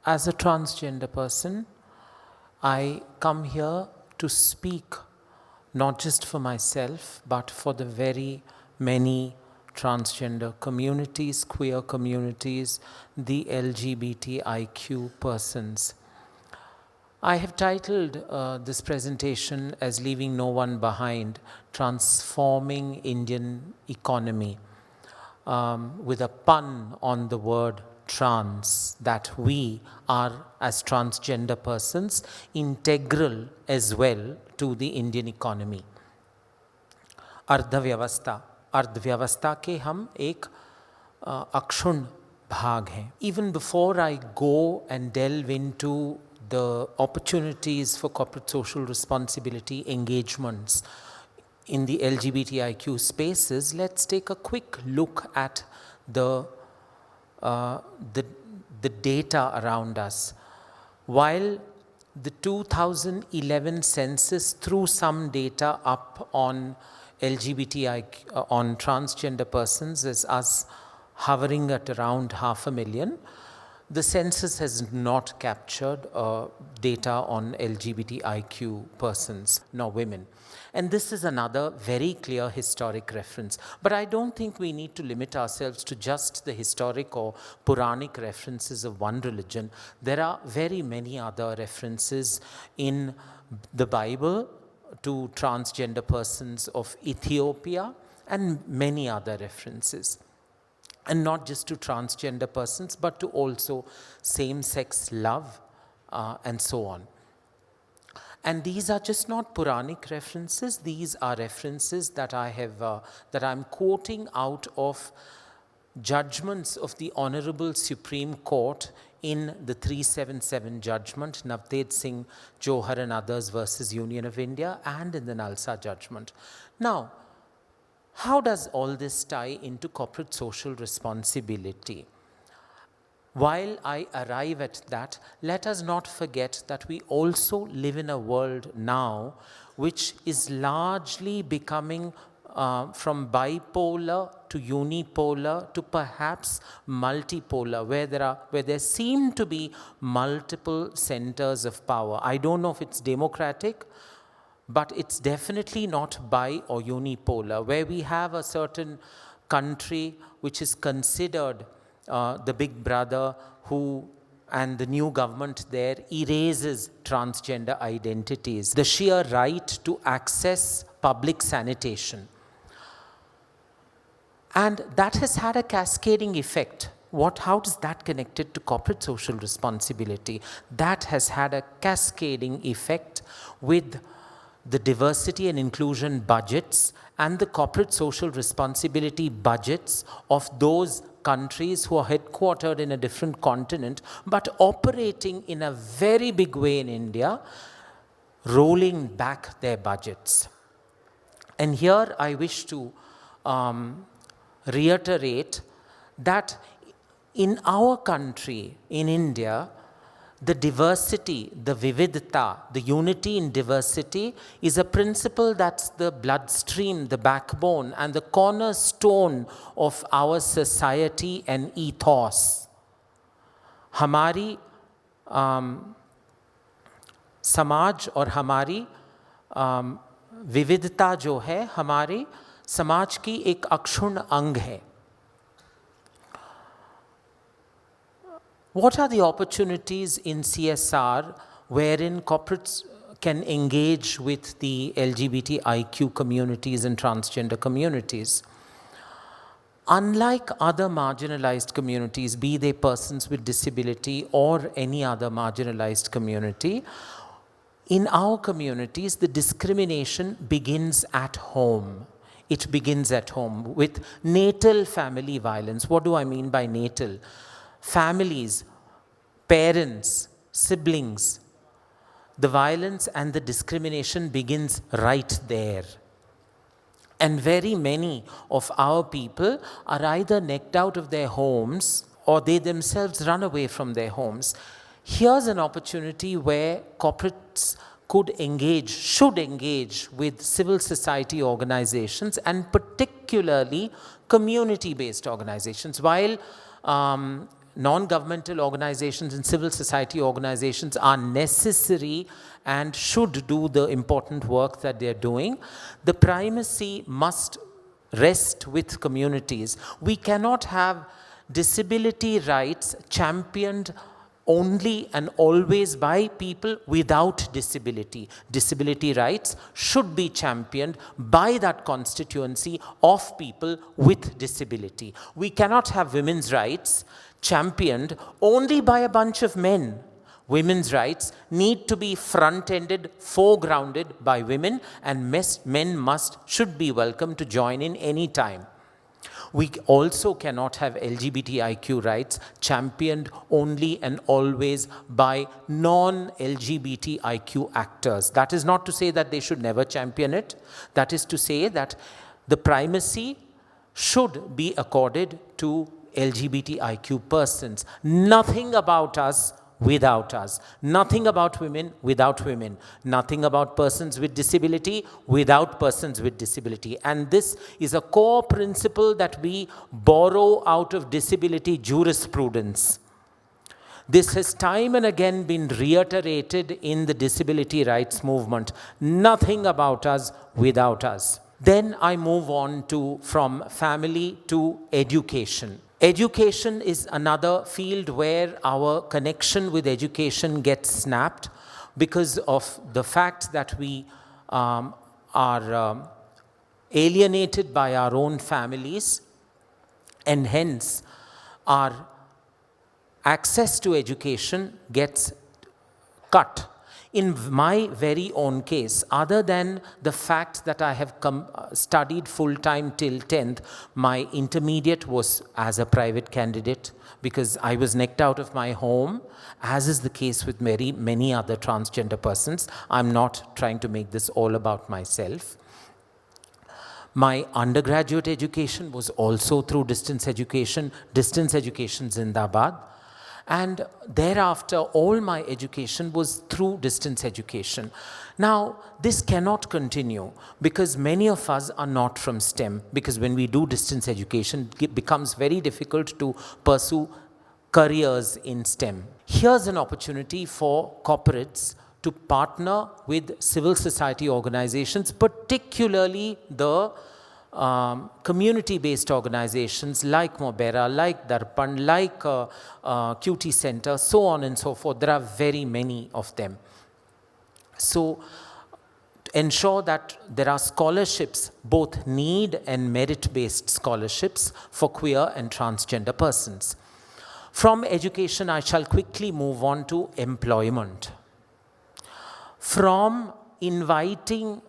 As a transgender person, I come here to speak not just for myself, but for the very many transgender communities, queer communities, the LGBTIQ persons. I have titled this presentation as Leaving No One Behind, Transforming Indian Economy, with a pun on the word trans, that we are, as transgender persons, integral as well to the Indian economy. अर्थव्यवस्था के हम एक अक्षुण्ण भाग हैं. Even before I go and delve into the opportunities for corporate social responsibility engagements in the LGBTIQ spaces, let's take a quick look at the data around us. While the 2011 census threw some data up on LGBTIQ, on transgender persons, as us hovering at around 500,000, the census has not captured data on LGBTIQ persons, nor women. And this is another very clear historic reference. But I don't think we need to limit ourselves to just the historic or Puranic references of one religion. There are very many other references in the Bible to transgender persons of Ethiopia and many other references. And not just to transgender persons, but to also same-sex love and so on. And these are just not Puranic references. These are references that that I'm quoting out of judgments of the Honorable Supreme Court in the 377 judgment, Navtej Singh Johar and others versus Union of India, and in the Nalsa judgment. Now, how does all this tie into corporate social responsibility? While I arrive at that, let us not forget that we also live in a world now which is largely becoming from bipolar to unipolar to perhaps multipolar, where there seem to be multiple centers of power. I don't know if it's democratic, but it's definitely not bi or unipolar, where we have a certain country which is considered the big brother and the new government there erases transgender identities. The sheer right to access public sanitation. And that has had a cascading effect. How does that connect it to corporate social responsibility? That has had a cascading effect with the diversity and inclusion budgets and the corporate social responsibility budgets of those countries who are headquartered in a different continent, but operating in a very big way in India, rolling back their budgets. And here I wish to reiterate that in our country, in India, the diversity, the vividta, the unity in diversity is a principle that's the bloodstream, the backbone, and the cornerstone of our society and ethos. हमारी समाज और हमारी विविधता जो है हमारे समाज की एक अक्षुण्ण अंग है. What are the opportunities in CSR wherein corporates can engage with the LGBTIQ communities and transgender communities? Unlike other marginalized communities, be they persons with disability or any other marginalized community, in our communities, the discrimination begins at home. It begins at home with natal family violence. What do I mean by natal? Families, parents, siblings. The violence and the discrimination begins right there. And very many of our people are either necked out of their homes or they themselves run away from their homes. Here's an opportunity where corporates should engage with civil society organizations and particularly community-based organizations. While non-governmental organizations and civil society organizations are necessary and should do the important work that they're doing, the primacy must rest with communities. We cannot have disability rights championed only and always by people without disability. Disability rights should be championed by that constituency of people with disability. We cannot have women's rights championed only by a bunch of men. Women's rights need to be front-ended, foregrounded by women, and men should be welcome to join in any time. We also cannot have LGBTIQ rights championed only and always by non-LGBTIQ actors. That is not to say that they should never champion it. That is to say that the primacy should be accorded to LGBTIQ persons. Nothing about us without us. Nothing about women without women. Nothing about persons with disability without persons with disability. And this is a core principle that we borrow out of disability jurisprudence. This has time and again been reiterated in the disability rights movement. Nothing about us without us. Then I move on from family to education. Education is another field where our connection with education gets snapped because of the fact that we are alienated by our own families, and hence our access to education gets cut. In my very own case, other than the fact that I have studied full-time till 10th, my intermediate was as a private candidate because I was knocked out of my home, as is the case with many other transgender persons. I'm not trying to make this all about myself. My undergraduate education was also through distance education Zindabad. And thereafter, all my education was through distance education. Now, this cannot continue because many of us are not from STEM, because when we do distance education, it becomes very difficult to pursue careers in STEM. Here's an opportunity for corporates to partner with civil society organizations, particularly the community-based organizations like Mobera, like Darpan, like QT Center, so on and so forth. There are very many of them. So ensure that there are scholarships, both need and merit-based scholarships for queer and transgender persons. From education, I shall quickly move on to employment. From inviting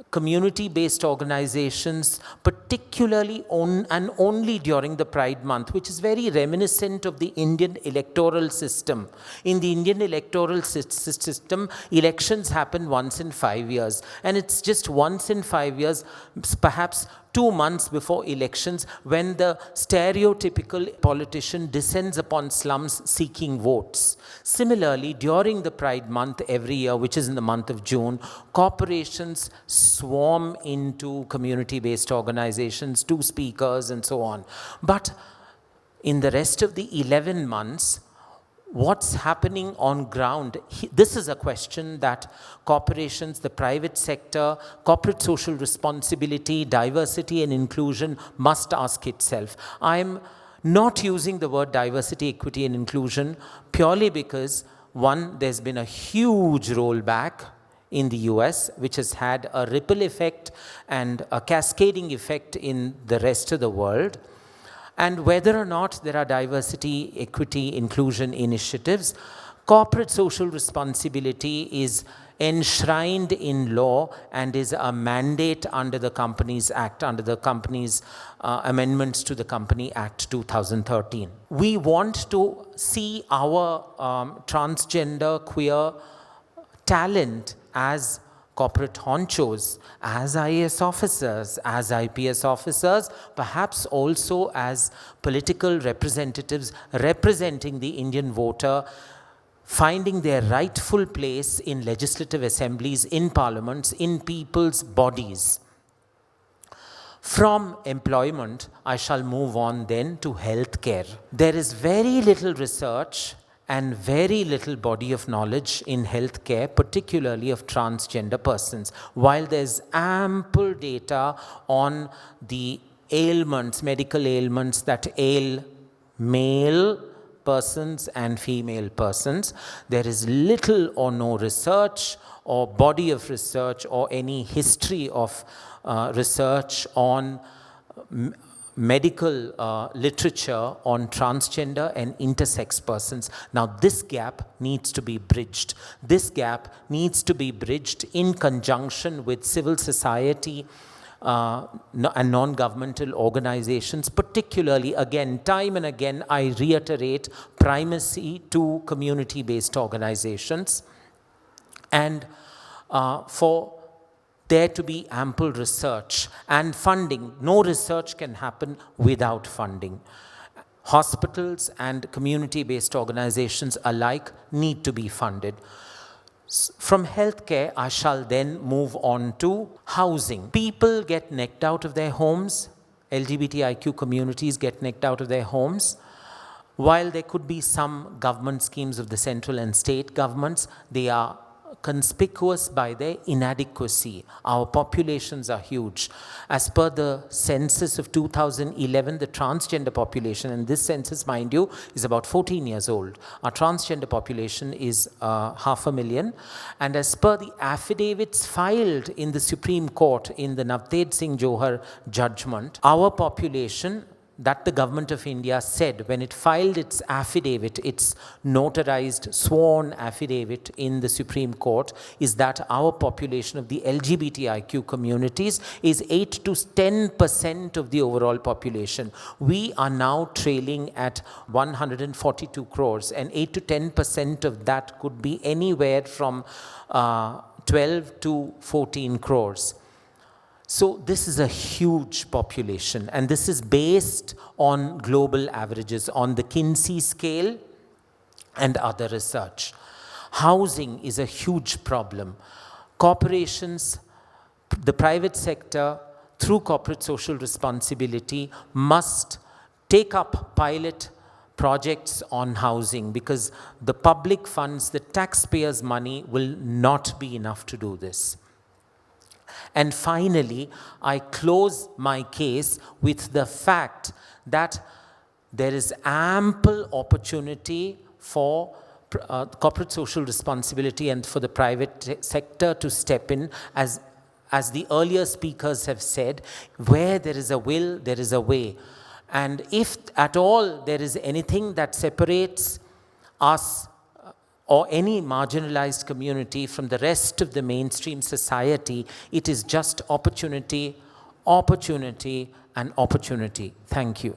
community-based organizations, particularly and only during the Pride Month, which is very reminiscent of the Indian electoral system. In the Indian electoral system, elections happen once in 5 years. And it's just once in 5 years, perhaps 2 months before elections, when the stereotypical politician descends upon slums seeking votes. Similarly, during the Pride Month every year, which is in the month of June, corporations swarm into community-based organizations, do speakers and so on. But in the rest of the 11 months, what's happening on ground? This is a question that corporations, the private sector, corporate social responsibility, diversity and inclusion must ask itself. I'm not using the word diversity, equity and inclusion purely because, one, there's been a huge rollback in the US, which has had a ripple effect and a cascading effect in the rest of the world. And whether or not there are diversity, equity, inclusion initiatives, corporate social responsibility is enshrined in law and is a mandate under the Companies Act, under the Companies Amendments to the Company Act 2013. We want to see our transgender, queer talent as corporate honchos, as IAS officers, as IPS officers, perhaps also as political representatives representing the Indian voter, finding their rightful place in legislative assemblies, in parliaments, in people's bodies. From employment, I shall move on then to healthcare. There is very little research and very little body of knowledge in healthcare, particularly of transgender persons. While there's ample data on the ailments, medical ailments that ail male persons and female persons, there is little or no research or body of research or any history of research on medical literature on transgender and intersex persons. Now this gap needs to be bridged. This gap needs to be bridged in conjunction with civil society and non-governmental organizations, particularly, again, time and again, I reiterate, primacy to community-based organizations, and for there to be ample research and funding. No research can happen without funding. Hospitals and community-based organizations alike need to be funded. From healthcare, I shall then move on to housing. People get knocked out of their homes. LGBTIQ communities get knocked out of their homes. While there could be some government schemes of the central and state governments, they are conspicuous by their inadequacy. Our populations are huge. As per the census of 2011, the transgender population, and this census, mind you, is about 14 years old. Our transgender population is 500,000. And as per the affidavits filed in the Supreme Court in the Navtej Singh Johar judgment, our population that the Government of India said when it filed its affidavit, its notarized sworn affidavit in the Supreme Court, is that our population of the LGBTIQ communities is 8 to 10% of the overall population. We are now trailing at 142 crores, and 8 to 10% of that could be anywhere from 12 to 14 crores. So this is a huge population, and this is based on global averages, on the Kinsey scale and other research. Housing is a huge problem. Corporations, the private sector, through corporate social responsibility, must take up pilot projects on housing, because the public funds, the taxpayers' money, will not be enough to do this. And finally, I close my case with the fact that there is ample opportunity for corporate social responsibility and for the private sector to step in, as the earlier speakers have said, where there is a will, there is a way. And if at all there is anything that separates us or any marginalized community from the rest of the mainstream society, it is just opportunity, opportunity, and opportunity. Thank you.